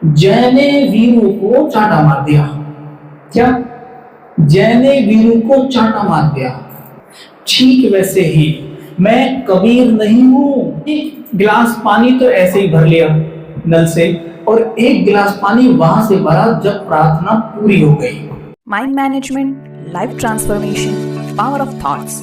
जय ने वीरू को चांटा मार दिया। क्या? जय ने वीरू को चांटा मार दिया। ठीक वैसे ही मैं कबीर नहीं हूं। एक गिलास पानी तो ऐसे ही भर लिया नल से, और एक गिलास पानी वहां से भरा जब प्रार्थना पूरी हो गई। Mind management, life transformation, power of thoughts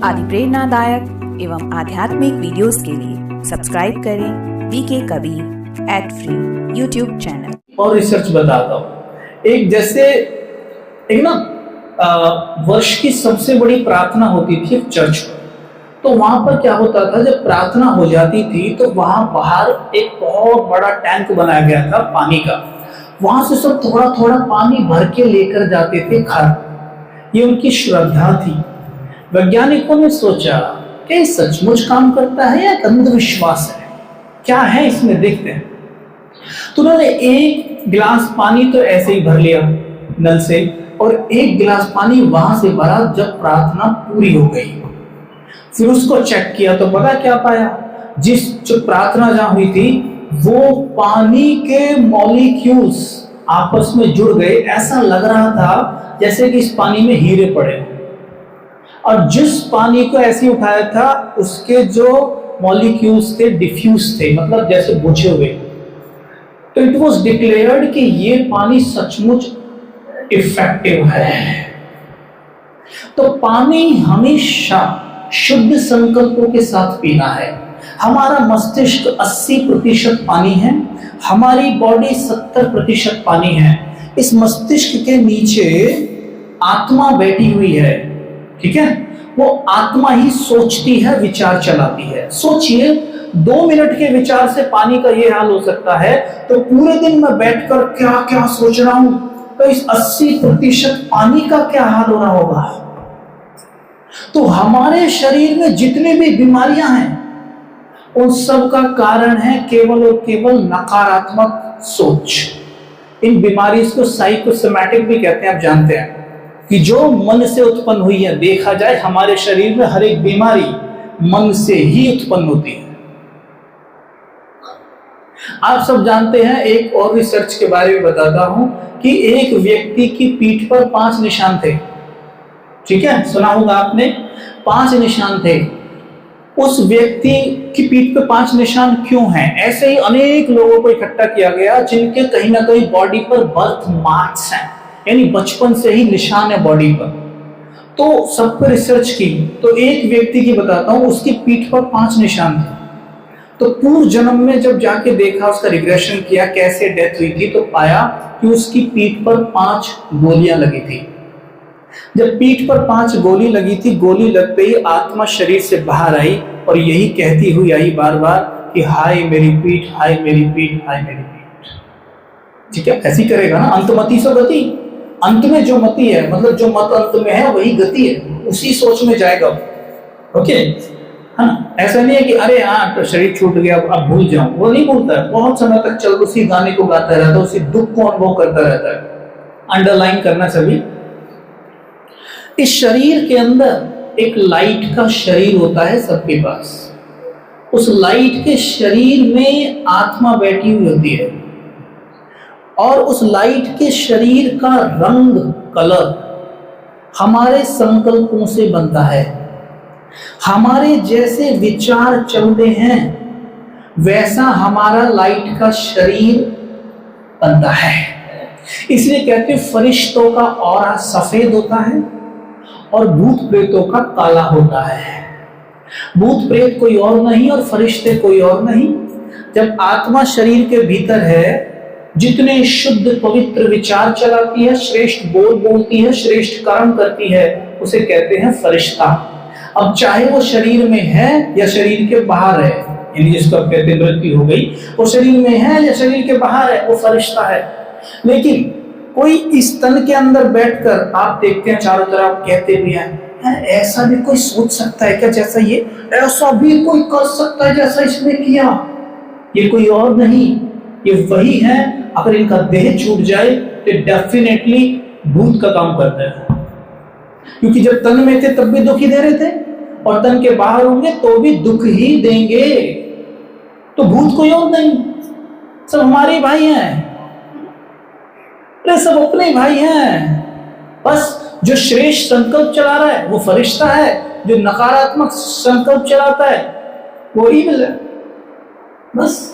आदि प्रेरणादायक एवं आध्यात्मिक वीडियोस के लिए सब्सक्राइब करें VK Kabir @free YouTube channel. और रिसर्च बताता हूँ, एक ना वर्ष की सबसे बड़ी प्रार्थना होती थी एक चर्च में। तो वहां पर क्या होता था, जब प्रार्थना हो जाती थी तो वहां बाहर एक बहुत बड़ा टैंक बनाया गया था पानी का। वहां से सब थोड़ा थोड़ा पानी भर के लेकर जाते थे घर। ये उनकी श्रद्धा थी। वैज्ञानिकों ने सोचा कि सचमुच काम करता है या अंधविश्वास है, क्या है इसमें, देखते हैं। तो उन्होंने एक गिलास पानी तो ऐसे ही भर लिया नल से, और एक गिलास पानी वहां से भरा जब प्रार्थना पूरी हो गई। फिर उसको चेक किया तो पता क्या पाया, जो प्रार्थना जहां हुई थी वो पानी के मॉलिक्यूल्स आपस में जुड़ गए। ऐसा लग रहा था जैसे कि इस पानी में हीरे पड़े। और जिस पानी को ऐसे उठाया था उसके जो मॉलिक्यूल्स थे डिफ्यूज थे, मतलब जैसे बुझे हुए। तो इट वॉज डिक्लेयर्ड कि ये पानी सचमुच इफेक्टिव है। तो पानी हमेशा शुद्ध संकल्पों के साथ पीना है। हमारा मस्तिष्क 80% पानी है, हमारी बॉडी 70% पानी है। इस मस्तिष्क के नीचे आत्मा बैठी हुई है, ठीक है। वो आत्मा ही सोचती है, विचार चलाती है। सोचिए, 2 मिनट के विचार से पानी का ये हाल हो सकता है, तो पूरे दिन में बैठकर क्या क्या सोच रहा हूं, तो इस 80% पानी का क्या हाल हो रहा होगा। तो हमारे शरीर में जितनी भी बीमारियां हैं उन सब का कारण है केवल और केवल नकारात्मक सोच। इन बीमारी को साइकोसोमैटिक भी कहते हैं, आप जानते हैं, कि जो मन से उत्पन्न हुई है। देखा जाए हमारे शरीर में हर एक बीमारी मन से ही उत्पन्न होती है। आप सब जानते हैं, एक और रिसर्च के बारे में बताता हूं कि एक व्यक्ति की पीठ पर 5 निशान थे, ठीक है, सुना होगा आपने, 5 निशान थे। उस व्यक्ति की पीठ पे 5 निशान क्यों हैं? ऐसे ही अनेक लोगों को इकट्ठा किया गया जिनके कहीं ना कहीं बॉडी पर बर्थ मार्क्स हैं, यानी बचपन से ही निशान है बॉडी पर। तो सब पर रिसर्च की, तो एक व्यक्ति की बताता हूं, उसकी पीठ पर 5 निशान थे। तो पूर्व जन्म में जब जाके देखा, उसका रिग्रेशन किया कैसे डेथ हुई थी, तो पाया कि उसकी पीठ पर 5 गोलियां लगी थी। जब पीठ पर 5 गोली लगी थी, गोली लगते ही आत्मा शरीर से बाहर आई और यही कहती हुई आई बार बार कि हाय मेरी पीठ, हाय मेरी पीठ, हाय मेरी पीठ। ठीक है, ऐसी करेगा ना, अंतमति सो गति। अंत में जो मति है, मतलब जो मत अंत में है वही गति है, उसी सोच में जाएगा। ओके, हाँ, ऐसा नहीं है कि अरे हाँ तो शरीर छूट गया अब भूल जाऊं, वो नहीं भूलता है। बहुत समय तक चल उसी गाने को गाता रहता है, उसी दुख को अनुभव करता रहता है। अंडरलाइन करना सभी। इस शरीर के अंदर एक लाइट का शरीर होता है सबके पास। उस लाइट के शरीर में आत्मा बैठी हुई होती है, और उस लाइट के शरीर का रंग, कलर हमारे संकल्पों से बनता है। हमारे जैसे विचार चलते हैं वैसा हमारा लाइट का शरीर बनता है। इसलिए कहते हैं फरिश्तों का ऑरा सफेद होता है और भूत प्रेतों का काला होता है। भूत प्रेत कोई और नहीं और फरिश्ते कोई और नहीं। जब आत्मा शरीर के भीतर है, जितने शुद्ध पवित्र विचार चलाती है, श्रेष्ठ बोल बोलती है, श्रेष्ठ कर्म करती है, उसे कहते हैं फरिश्ता। अब चाहे वो शरीर में है या शरीर के बाहर है, यानी जिसको कहते हैं मृत्यु हो गई, वो शरीर में है या शरीर के बाहर है, वो फरिश्ता है। लेकिन कोई इस तन के अंदर बैठकर आप देखते हैं चारों तरफ, कहते भी हैं ऐसा भी कोई सोच सकता है क्या जैसा ये, ऐसा भी कोई कर सकता है जैसा इसने किया। ये कोई और नहीं, ये वही है। अगर इनका देह छूट जाए तो डेफिनेटली भूत का काम करता है, क्योंकि जब तन में थे तब भी दुख ही दे रहे थे, और तन के बाहर होंगे तो भी दुख ही देंगे। तो भूत कोई और नहीं। सब हमारे भाई हैं, अरे सब अपने भाई हैं। बस जो श्रेष्ठ संकल्प चला रहा है वो फरिश्ता है, जो नकारात्मक संकल्प चलाता है वो ईविल है। बस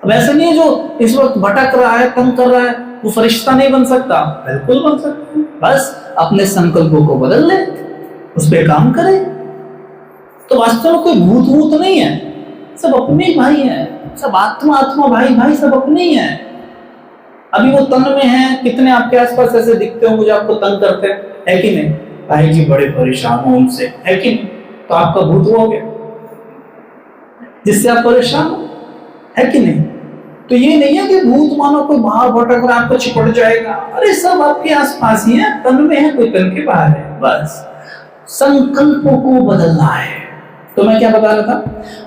अब ऐसा नहीं है जो इस वक्त भटक रहा है, तंग कर रहा है, वो फरिश्ता नहीं बन सकता, बिल्कुल बन सकता है। बस अपने संकल्पों को बदल ले, उस पर काम करे। तो वास्तव में कोई भूत वूत नहीं है, सब अपने भाई हैं, सब आत्मा आत्मा भाई भाई सब अपने ही हैं। अभी वो तन में हैं, कितने आपके आसपास ऐसे दिखते हो मुझे आपको तंग करते हैं, है कि नहीं? भाई जी बड़े परेशान हो उनसे, है कि नहीं? तो आपका भूत हो गया जिससे आप परेशान हो, है कि नहीं? तो ये नहीं है कि भूत मानो कोई बाहर भटक रहा आपको चिपट जाएगा। अरे सब आपके आसपास ही है, तन में है, कोई तन के बाहर है। बस संकल्पों को बदलना है। तो मैं क्या बता रहा था,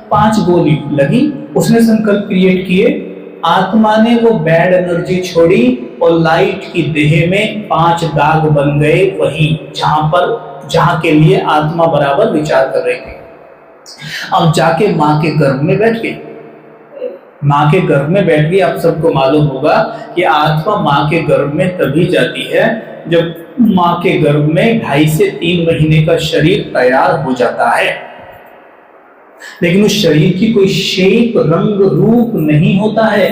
5 गोली लगी, उसने संकल्प क्रिएट किए, आत्मा ने वो बैड एनर्जी छोड़ी और लाइट की देह में 5 दाग बन गए, वही जहां के लिए आत्मा बराबर विचार कर रही थी। अब जाके मां के गर्भ में बैठ गई, मां के गर्भ में बैठ गई। आप सबको मालूम होगा कि आत्मा मां के गर्भ में तभी जाती है जब मां के गर्भ में 2.5 से 3 महीने का शरीर तैयार हो जाता है। लेकिन उस शरीर की कोई शेप, रंग, रूप नहीं होता है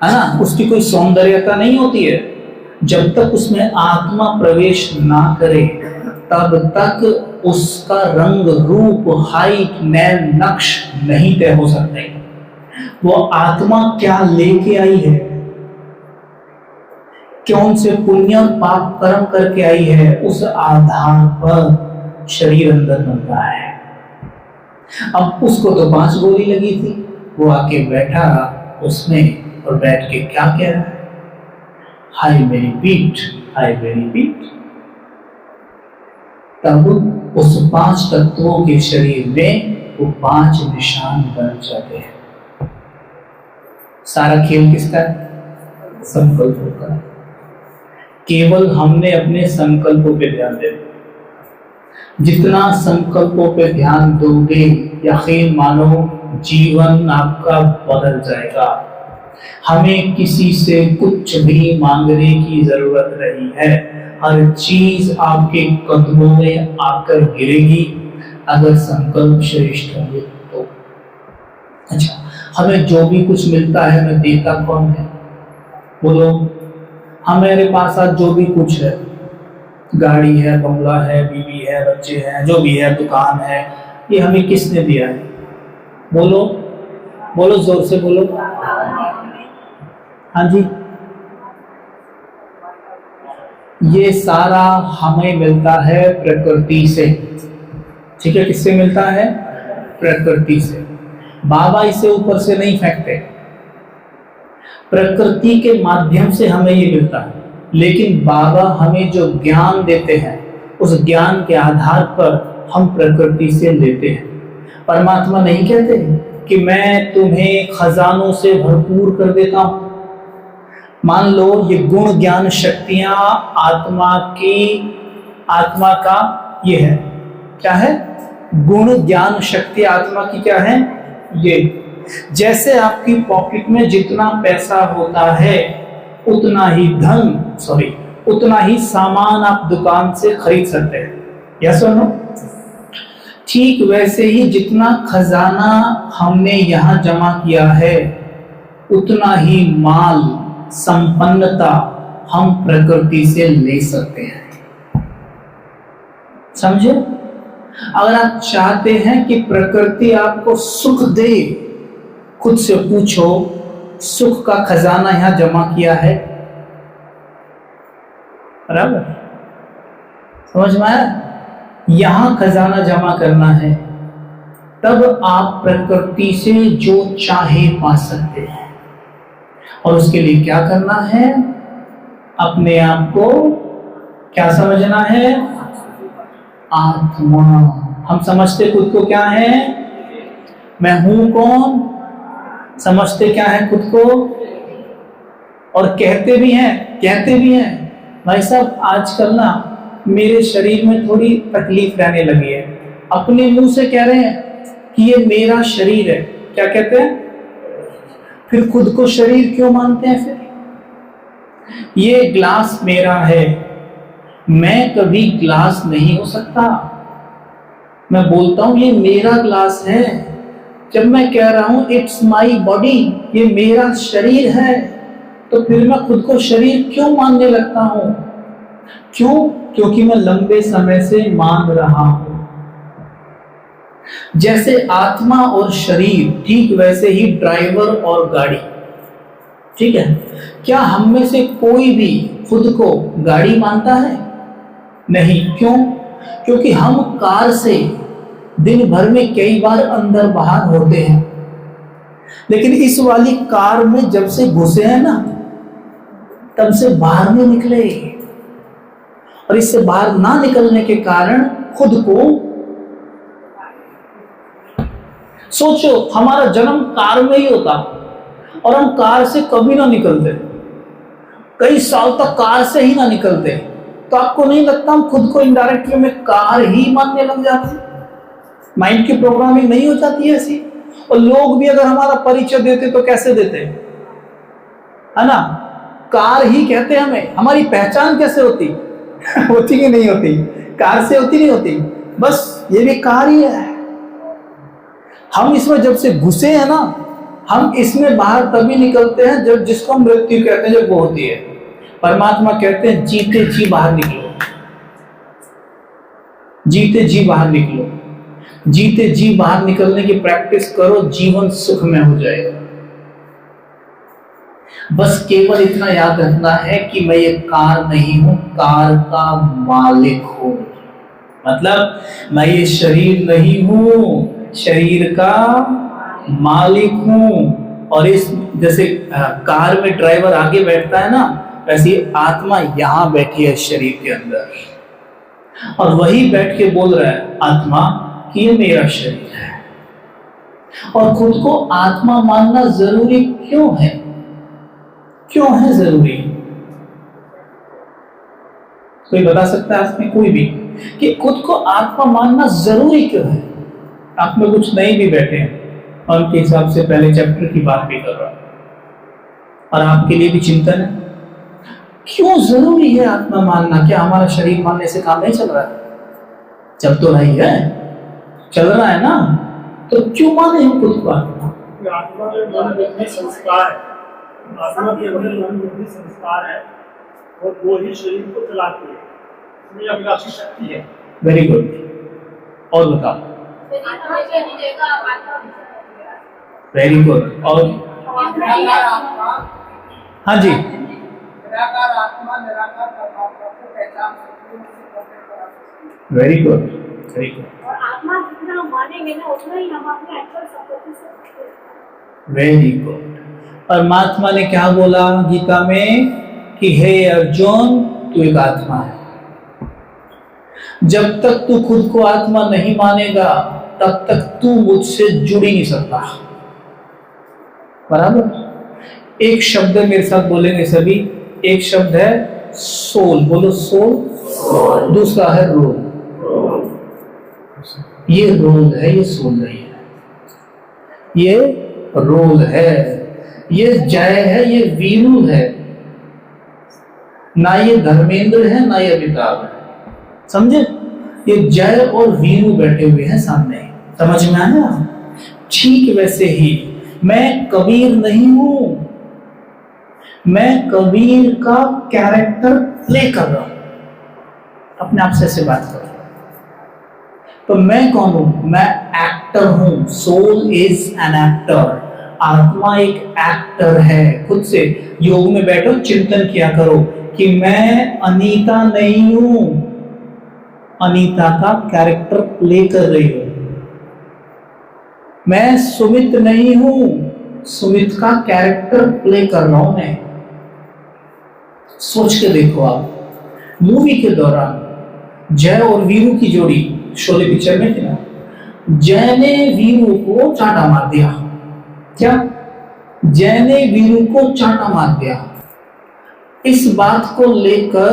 ना, उसकी कोई सौंदर्यता नहीं होती है। जब तक उसमें आत्मा प्रवेश ना करे तब तक उसका रंग, रूप, हाइट, नैन नक्श नहीं तय हो सकते। वो आत्मा क्या लेके आई है, कौन से पुण्य और पाप कर्म करके आई है, उस आधार पर शरीर अंदर बनता है। अब उसको तो 5 गोली लगी थी, वो आके बैठा उसमें और बैठ के क्या कह रहा है, हाय मेरी पीठ, हाय मेरी पीठ। तब उस 5 तत्वों के शरीर में वो 5 निशान बन जाते हैं। सारा खेल किसका है? संकल्पों का। केवल हमने अपने संकल्पों पे ध्यान देना। जितना संकल्पों पे ध्यान दोगे, यकीन मानो जीवन आपका बदल जाएगा। हमें किसी से कुछ भी मांगने की जरूरत नहीं है, हर चीज आपके कदमों में आकर गिरेगी अगर संकल्प श्रेष्ठ होंगे तो। अच्छा, हमें जो भी कुछ मिलता है हमें देता कौन है? बोलो। हमारे पास आज जो भी कुछ है, गाड़ी है, बंगला है, बीवी है, बच्चे हैं, जो भी है, दुकान है, ये हमें किसने दिया है? बोलो बोलो, जोर से बोलो। हाँ जी, ये सारा हमें मिलता है प्रकृति से। ठीक है, किससे मिलता है? प्रकृति से। बाबा इसे ऊपर से नहीं फेंकते, प्रकृति के माध्यम से हमें ये मिलता है। लेकिन बाबा हमें जो ज्ञान देते हैं उस ज्ञान के आधार पर हम प्रकृति से लेते हैं। परमात्मा नहीं कहते कि मैं तुम्हें खजानों से भरपूर कर देता हूं। मान लो ये गुण ज्ञान शक्तियां आत्मा का ये है, क्या है? गुण ज्ञान शक्ति आत्मा की क्या है? ये जैसे आपकी पॉकेट में जितना पैसा होता है उतना ही सामान आप दुकान से खरीद सकते हैं, यस और नो? ठीक वैसे ही जितना खजाना हमने यहां जमा किया है उतना ही माल, संपन्नता हम प्रकृति से ले सकते हैं। समझे? अगर आप चाहते हैं कि प्रकृति आपको सुख दे, खुद से पूछो, सुख का खजाना यहां जमा किया है? बराबर, समझ में आया? यहां खजाना जमा करना है, तब आप प्रकृति से जो चाहे पा सकते हैं। और उसके लिए क्या करना है? अपने आप को क्या समझना है? आत्मा। हम समझते खुद को क्या है? मैं हूं कौन? समझते क्या है खुद को? और कहते भी हैं भाई साहब आजकल ना मेरे शरीर में थोड़ी तकलीफ रहने लगी है। अपने मुंह से कह रहे हैं कि ये मेरा शरीर है। क्या कहते हैं? फिर खुद को शरीर क्यों मानते हैं? फिर ये ग्लास मेरा है, मैं कभी ग्लास नहीं हो सकता। मैं बोलता हूं ये मेरा ग्लास है, जब मैं कह रहा हूं इट्स माई बॉडी, ये मेरा शरीर है, तो फिर मैं खुद को शरीर क्यों मानने लगता हूं? क्यों? क्योंकि मैं लंबे समय से मान रहा हूं। जैसे आत्मा और शरीर, ठीक वैसे ही ड्राइवर और गाड़ी। ठीक है, क्या हम में से कोई भी खुद को गाड़ी मानता है? नहीं। क्यों? क्योंकि हम कार से दिन भर में कई बार अंदर बाहर होते हैं, लेकिन इस वाली कार में जब से घुसे हैं ना, तब से बाहर नहीं निकले। और इससे बाहर ना निकलने के कारण खुद को सोचो, हमारा जन्म कार में ही होता और हम कार से कभी ना निकलते, कई साल तक कार से ही ना निकलते, तो आपको नहीं लगता हम खुद को इनडायरेक्टली में कार ही मानने लग जाते? माइंड की प्रोग्रामिंग नहीं हो जाती है ऐसी? और लोग भी अगर हमारा परिचय देते तो कैसे देते, है ना? कार ही कहते हमें। हमारी पहचान कैसे होती? होती कि नहीं होती? कार से होती नहीं होती? बस ये भी कार ही है। हम इसमें जब से घुसे हैं ना, हम इसमें बाहर तभी निकलते हैं जब, जिसको हम मृत्यु कहते हैं, जब वो होती है। परमात्मा कहते हैं जीते जी बाहर निकलो, जीते जी बाहर निकलो। जीते जी बाहर निकलने की प्रैक्टिस करो, जीवन सुख में हो जाएगा। बस केवल इतना याद रखना है कि मैं ये कार नहीं हूं, कार का मालिक हूं। मतलब मैं ये शरीर नहीं हूं, शरीर का मालिक हूं। और इस जैसे कार में ड्राइवर आगे बैठता है ना, वैसे आत्मा यहां बैठी है शरीर के अंदर, और वही बैठ के बोल रहा है आत्मा कि ये मेरा शरीर है। और खुद को आत्मा मानना जरूरी क्यों है? क्यों है जरूरी? कोई बता सकता है इसमें? कोई भी, कि खुद को आत्मा मानना जरूरी क्यों है? आप में कुछ नहीं भी बैठे हैं, और उनके हिसाब से पहले चैप्टर की बात भी कर रहा हूं, और आपके लिए भी चिंतन है। क्यों जरूरी है आत्मा मानना? क्या हमारा शरीर मानने से काम नहीं चल रहा है? चल तो रही है, चल रहा है ना, तो क्यों माने हम खुद को आत्मा? आत्मा के मन बुद्धि संस्कार है, आत्मा के मन बुद्धि संस्कार है, और वो ही शरीर को चलाती है, इसमें अभिलाष की शक्ति है। Very good. और बताओ। Very good. और हाँ जी, निराकार आत्मा निराकार परमात्मा को पहचान सकती है। Very good, very good. और आत्मा जितना मानेंगे ना, उतना ही हम अपने एक्चुअल संपत्ति से। Very good. परमात्मा ने क्या बोला गीता में कि हे अर्जुन, तू एक आत्मा है। जब तक तू खुद को आत्मा नहीं मानेगा, तब तक तू मुझसे जुड़ ही नहीं सकता। बराबर? एक शब्द मेरे साथ बोलेंगे सभी। एक शब्द है सोल, बोलो सोल। दूसरा है रोल। ये रोल है, ये सोल नहीं है। ये रोल है, ये जय है, ये वीरू है, ना ये धर्मेंद्र है, ना ये अमिताभ है। समझे? ये जय और वीरू बैठे हुए हैं सामने। समझ में आया? ठीक वैसे ही मैं कबीर नहीं हूं, मैं कबीर का कैरेक्टर प्ले कर रहा हूं। अपने आप से ऐसे बात कर रहा हूं। तो मैं कौन हूं? मैं एक्टर हूं। Soul is an actor. आत्मा एक एक्टर है। खुद से योग में बैठो, चिंतन किया करो कि मैं अनीता नहीं हूं, अनीता का कैरेक्टर प्ले कर रही हूं। मैं सुमित नहीं हूं, सुमित का कैरेक्टर प्ले कर रहा हूं मैं। सोच के देखो आप, मूवी के दौरान जय और वीरू की जोड़ी शोले पिक्चर में थी ना, जय ने वीरू को चांटा मार दिया। क्या? जय ने वीरू को चांटा मार दिया। इस बात को लेकर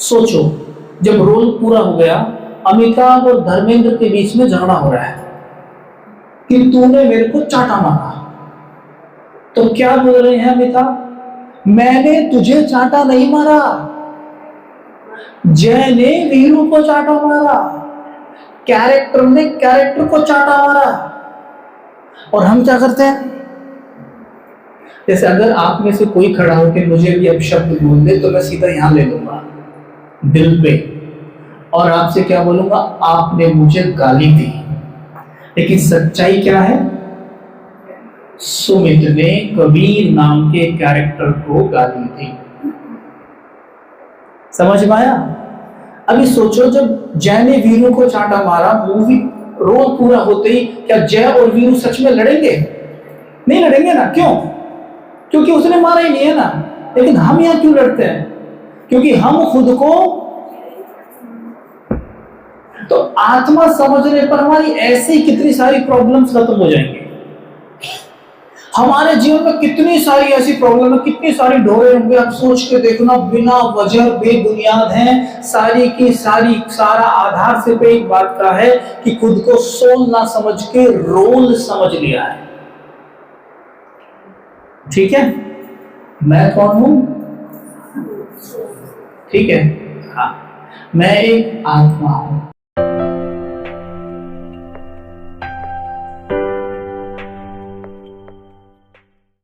सोचो, जब रोल पूरा हो गया, अमिताभ और धर्मेंद्र के बीच में झगड़ा हो रहा है कि तूने मेरे को चांटा मारा। तो क्या बोल रहे हैं अमिताभ, मैंने तुझे चांटा नहीं मारा, जय ने वीरू को चांटा मारा, कैरेक्टर ने कैरेक्टर को चांटा मारा। और हम क्या करते हैं, जैसे अगर आप में से कोई खड़ा हो कि मुझे भी अब शब्द बोल दे तो मैं सीधा यहां ले लूंगा दिल पे और आपसे क्या बोलूंगा, आपने मुझे गाली दी। लेकिन सच्चाई क्या है, सुमित ने कबीर नाम के कैरेक्टर को गाली दी। समझ में आया? अभी सोचो, जब जय ने वीरू को चांटा मारा, मूवी रोल पूरा होते ही क्या जय और वीरू सच में लड़ेंगे? नहीं लड़ेंगे ना। क्यों? क्योंकि उसने मारा ही नहीं है ना। लेकिन हम यहां क्यों लड़ते हैं? क्योंकि हम खुद को, तो आत्मा समझने पर हमारी ऐसी कितनी सारी प्रॉब्लम्स खत्म हो जाएंगी। हमारे जीवन में कितनी सारी ऐसी प्रॉब्लम है, कितनी सारी ढोरे होंगे, आप सोच के देखना, बिना वजह बेबुनियाद हैं सारी की सारी। सारा आधार सिर्फ एक बात का है कि खुद को सोल ना समझ के रोल समझ लिया है। ठीक है, मैं कौन हूं? ठीक है, हाँ, मैं एक आत्मा हूं।